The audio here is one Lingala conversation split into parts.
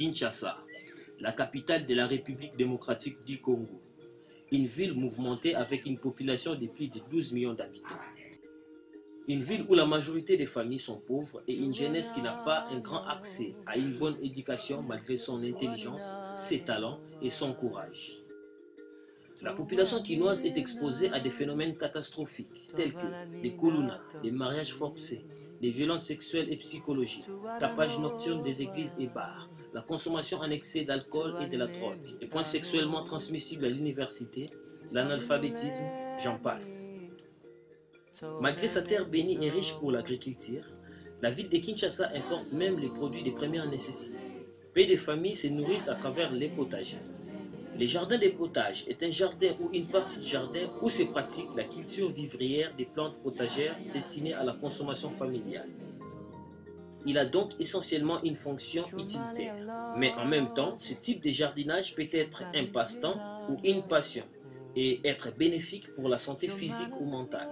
Kinshasa, la capitale de la République démocratique du Congo. Une ville mouvementée avec une population de plus de 12 millions d'habitants. Une ville où la majorité des familles sont pauvres et une jeunesse qui n'a pas un grand accès à une bonne éducation malgré son intelligence, ses talents et son courage. La population quinoise est exposée à des phénomènes catastrophiques tels que les coulounats, les mariages forcés, les violences sexuelles et psychologiques, tapage nocturne des églises et bars, la consommation en excès d'alcool et de la drogue, les points sexuellement transmissibles à l'université, l'analphabétisme, j'en passe. Malgré sa terre bénie et riche pour l'agriculture, la ville de Kinshasa importe même les produits de première nécessité. Peu de familles se nourrissent à travers les potagers. Le jardin des potages est un jardin ou une partie de jardin où se pratique la culture vivrière des plantes potagères destinées à la consommation familiale. Il a donc essentiellement une fonction utilitaire. Mais en même temps, ce type de jardinage peut être un passe-temps ou une passion et être bénéfique pour la santé physique ou mentale.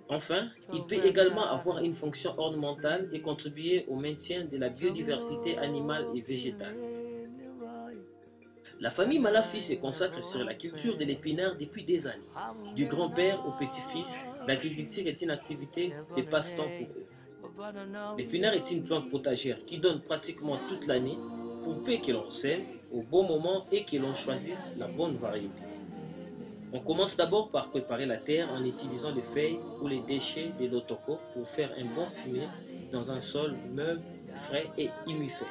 Enfin, il peut également avoir une fonction ornementale et contribuer au maintien de la biodiversité animale et végétale. La famille Malafi se consacre sur la culture de l'épinard depuis des années. Du grand-père au petit-fils, l'agriculture est une activité de passe-temps pour eux. L'épinard est une plante potagère qui donne pratiquement toute l'année pour peu que l'on sème au bon moment et que l'on choisisse la bonne variété. On commence d'abord par préparer la terre en utilisant les feuilles ou les déchets de l'otoko pour faire un bon fumier dans un sol meuble, frais et humifère.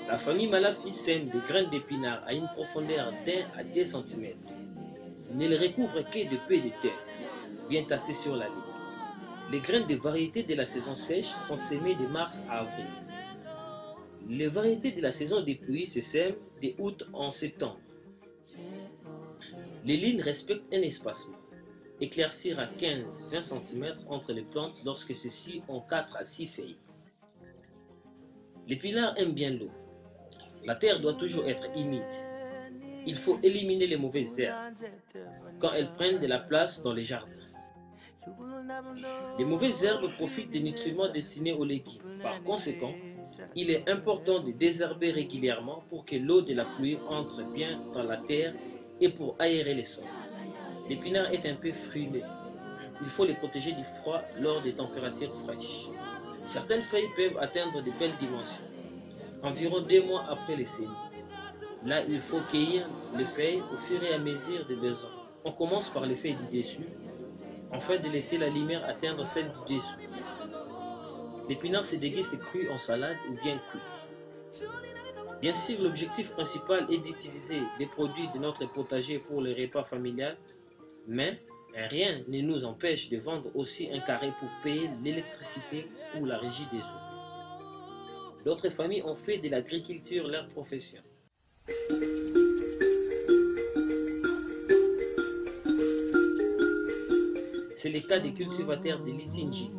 La famille Malafi sème des graines d'épinards à une profondeur d'1 à 2 cm. Ne les recouvre que de peu de terre, bien tassées sur la ligne. Les graines des variétés de la saison sèche sont semées de mars à avril. Les variétés de la saison des pluies se sèment de août en septembre. Les lignes respectent un espacement. Éclaircir à 15-20 cm entre les plantes lorsque celles-ci ont 4 à 6 feuilles. L'épinard aime bien l'eau. La terre doit toujours être humide. Il faut éliminer les mauvaises herbes quand elles prennent de la place dans les jardins. Les mauvaises herbes profitent des nutriments destinés aux légumes. Par conséquent, il est important de désherber régulièrement pour que l'eau de la pluie entre bien dans la terre et pour aérer les sols. L'épinard est un peu frileux. Il faut les protéger du froid lors des températures fraîches. Certaines feuilles peuvent atteindre de belles dimensions. Environ 2 mois après les semis. Là, il faut cueillir les feuilles au fur et à mesure des besoins. On commence par les feuilles du dessus, afin de laisser la lumière atteindre celle du dessous. L'épinard se déguste cru en salade ou bien cuit. Bien sûr, l'objectif principal est d'utiliser les produits de notre potager pour le repas familial, mais rien ne nous empêche de vendre aussi un carré pour payer l'électricité ou la régie des eaux. D'autres familles ont fait de l'agriculture leur profession. C'est le cas des cultivateurs de l'Itinji.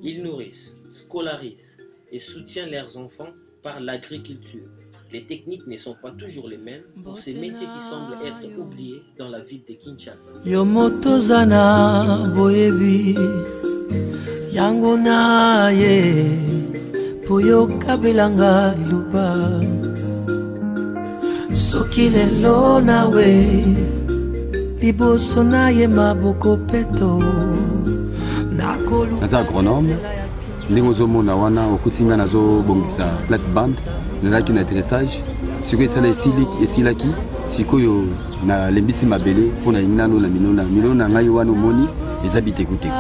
Ils nourrissent, scolarisent et soutiennent leurs enfants par l'agriculture. Les techniques ne sont pas toujours les mêmes pour ces métiers qui semblent être oubliés dans la ville de Kinshasa. Boyebi Yangona ye Puyo kabelanga luba Sokile lona we Liboso na ye maboko peto Naza agronome ndenge ozomona wana okutinga nazo bongisa plate-bande nazalaki na dressage sikoyo esala esilaki sikoyo nalembisi mabele mpo nalingi nano na milona na ngai wana omoni eza bitekuteko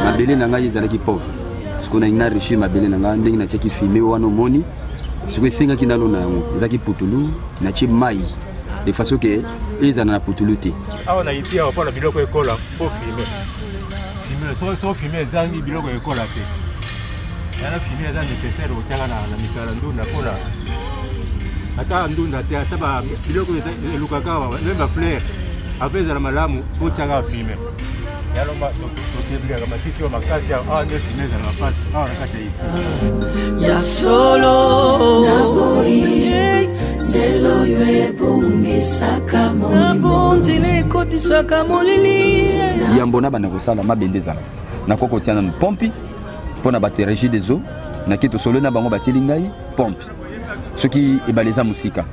mabele na ngai ezalaki pauvre sikoyo nalingi na enrichir mabele na ngai ndenge natiaki fumier wana omoni sikoyo esengaki nano na yango ezalaki putulu natie mai de façon que ezana na putulu te awa na iti awa mpona biloko ekola fo fumier so fumier ezangi biloko ekola te yana fumier eza nécessaire otianga na mikala ndunda mpona ata ndunda te ata biloko elukaka même bafleur ape ezala malamu otianga fumier yalomba tokebilaka matiti oyo makasi awa nde fumier ezala mapasi awa na kati ya iti ya solo Zelo yue bungi saka molili yambona bana kosala mabende zana na koko tiana pompi pour na battre régie des eaux na kito solo na bango bateli ngai pompe ce qui est baleza musika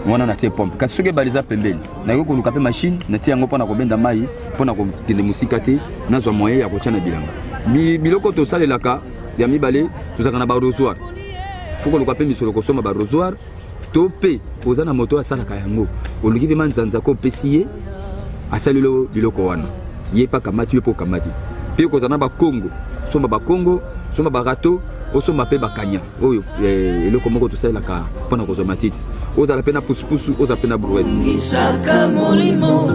wana na tie pompe kasi soki baleza pembeni na yoko luka pe machine na tie yango pona ko benda mai pona ko kende musika te na zo moyen ya ko tia na bilanga biloko to salelaka ya mibale tozaka na ba rosoir foko luka pe misolo ko soma ba rosoir to pe ozana moto asalaka yango oluki pe manzanza ko pesiye asalelo biloko wana ye pa kamati po kamati pe ko zana ba Congo soma ba Congo soma ba rato osoma pe bakanya oyo eloko moko tosalelaka mpona kozwa matiti ozala pe na pusupusu ozala pe na brouette ngisaka molimo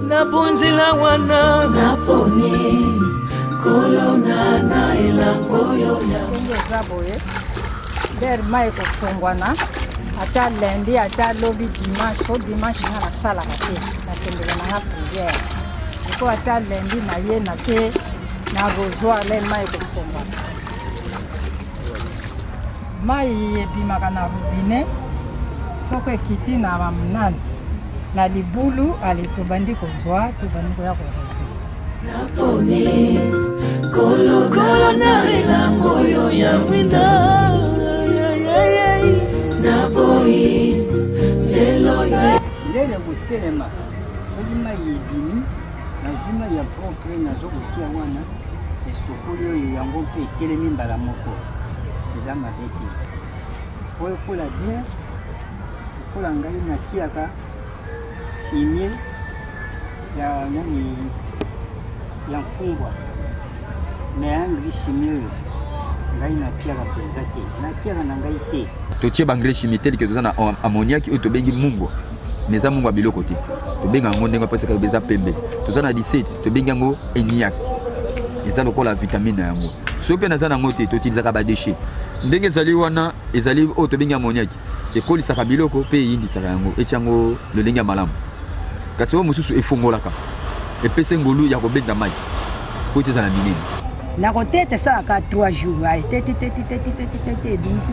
na bonzela wana naponi kolona na elango yoya zaboye der mai kofungwana ata lundi ata lobi dimanche o dimanche na sala kate na tembele na prière ko ata lundi na ye na te na rosoir le mai kofungwana mai ebimaka na robinet soko ekiti na bamunani na libulu ale tobandi kozwa tobandi koya korose naponi kolo na elango oyo ya mwina naboyi nzelo lele kotelema soki mai ebimi nazwi mai ya propre nazokotia wana estokoli oyo yango mpe etelemi mbala moko eza mabe te po ekola bien ekola ngai natiaka fumier ya nani ya mfungwa me engrais chimie oyo ngai natiaka mpenza te natiaka na ngai te totie bangrais chimie tel ke toza na ammoniaque oyo tobengi mungwa mais eza mungwa biloko te tobenga yango ndenge mpesaka eza pembe toza na 17 tobengi yango eniac eza lokola vitamine na yango soki mpe naza nango te toutilisaka badéchet ndenge ezali wana ezali oyo tobengi ammoniaque ekolisaka biloko mpe eyindisaka yango eti yango lolenge ya malamu kasi oyo mosusu efongolaka epesa ngolu ya kobenda mai po ete ezala minene nakotete esalaka 3 jours aye tete ebimisi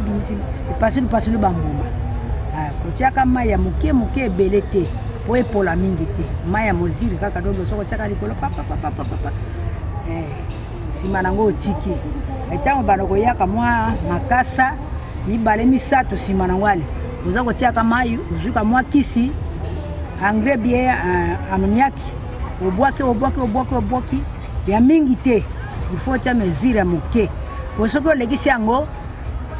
epasuli bambuma kotiaka mai ya moke moke ebele te po epola mingi te mai ya moziri kaka dodo soko tiaka likolo papapapapapa nsima nango otiki ntango bana koyaka mwa makasa mibale misato nsima nango ale oza kotiaka mai ozuka mwa kisi engrais bien ammoniaque obwaki ya mingi te ifo tia mesure ya moke po soki olekisi yango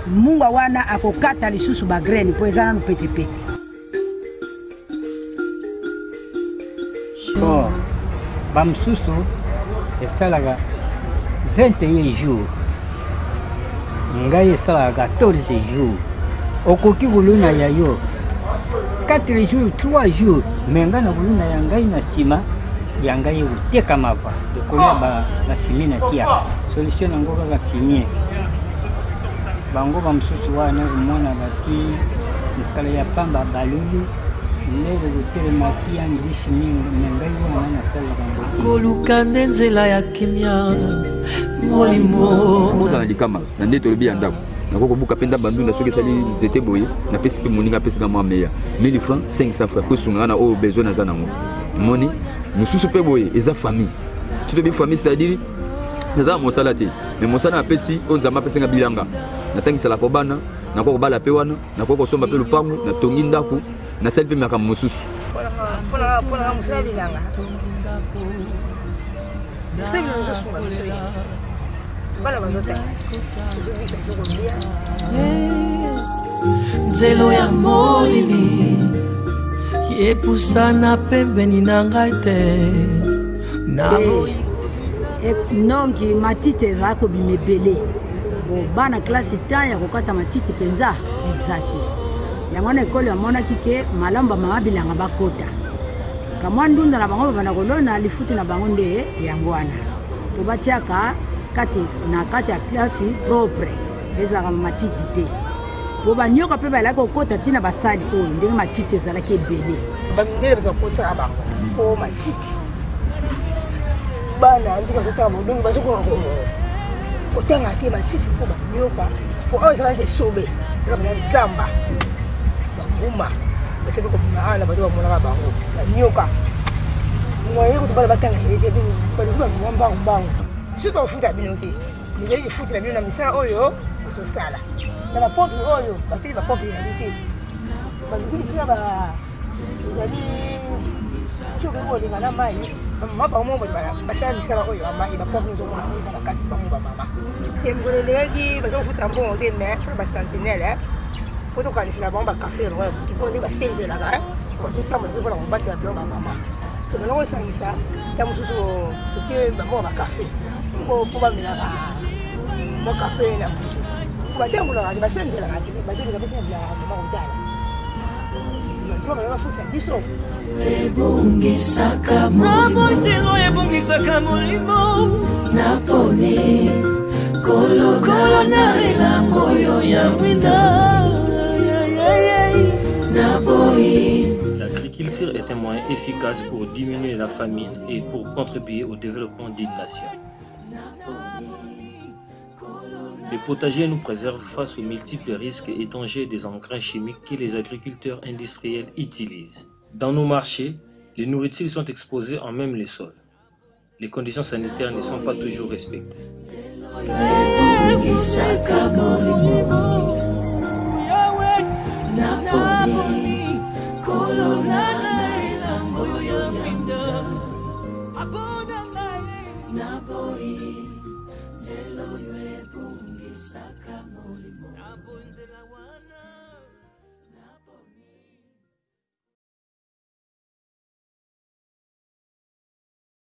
mungwa wana akokata lisusu bagraine po eza nanu petepete bamosusu esalaka 21 jours ngai esalaka 14 jours okoki koluna ya yo 4 jours 3 jours me ngai na koluna ya ngai na nsima ya ngai ekotekama pa ekolia bafimie natiaka solution yango kaka fimie bango bamosusu wana komona bati mikala ya pamba balulu lelo kotelema tia ngisi mingi me ngai wana nasalaka ngo koluka nde nzela ya kimia molimo ozala likama na nde tolobi ya ndako nakokobuka mpe nda bandunda soki esali nzete boye napesi mpe moninga apesika mwa meya 1000 francs 500 francs po esunga na oyo besoin naza nango moni mosusu mpe boye eza famille titobi famille c'est-à-dire naza mosala te mais mosala napesi oyo nzambe apesinga bilanga natangiselaka kobana nakoki kobala mpe wana nakoki kosomba mpe lupango natongi ndako nasali mpe makambo mosusu mpona mosala bilanga mosala bilanga ozosunga biso ye bana bazotanga ozobisa biso kolia nzelo ya molili epusana pembeni na ngai te nongi matiti ezala kobima ebele bana klasi ta ya kokata matiti mpenza eza te yango na ekolo amonaki ke malamu bamama bilanga bakota kamwa ndunda na bango babanda kolona lifuti na bango nde yango wana po batiaka na kati ya klasi propre ezalaka matiti te po banyoka mpe balaki kokota ntina basali oyo ndenge matiti ezalaki ebele bamindele bazakotaka bango po matiti bana ndika kotaka modongo bazokoka kotanga te matiti po banyoka po oyo ezalaki esobe ezalaka na zamba banguma basebi kobima ana bato bamonaka bango banyoka moye kuti bana batanga balingi bamwa mbangu soki ofuta bino te ezali kofutela bino na misala oyo ozosala na bapompe oyo bateli bapompe ezali te baluki bisika ezali coke kolinga na mai bamama bango basala misala oyo ya mai bapompe ozomona eza na kati bango bamama temgolo eleki baza kofutela mbongo te mais mpona basentinele po tokanisela bango bakafe elongo kuti mpo nde basenzelaka bazotambola mpe mpona kobatela biloko bamama tobana kosangisa ta mosusu totie bango bakafe mpo bamelaka mwa kafe na butu batambolaka te basenzelaka te bazoleka basenzelaka mama kotala bafuta biso ebungisaka molimo ebungisaka molimo naponi kolokolo na elango oyo ya mwinda naboyi. L'agriculture est un moyen efficace pour diminuer la famine et pour contribuer au développement d'une nation. Le potager nous préserve face aux multiples risques et dangers des engrais chimiques que les agriculteurs industriels utilisent. Dans nos marchés, les nourritures sont exposées en même les sols. Les conditions sanitaires ne sont pas toujours respectées. Saka molimo.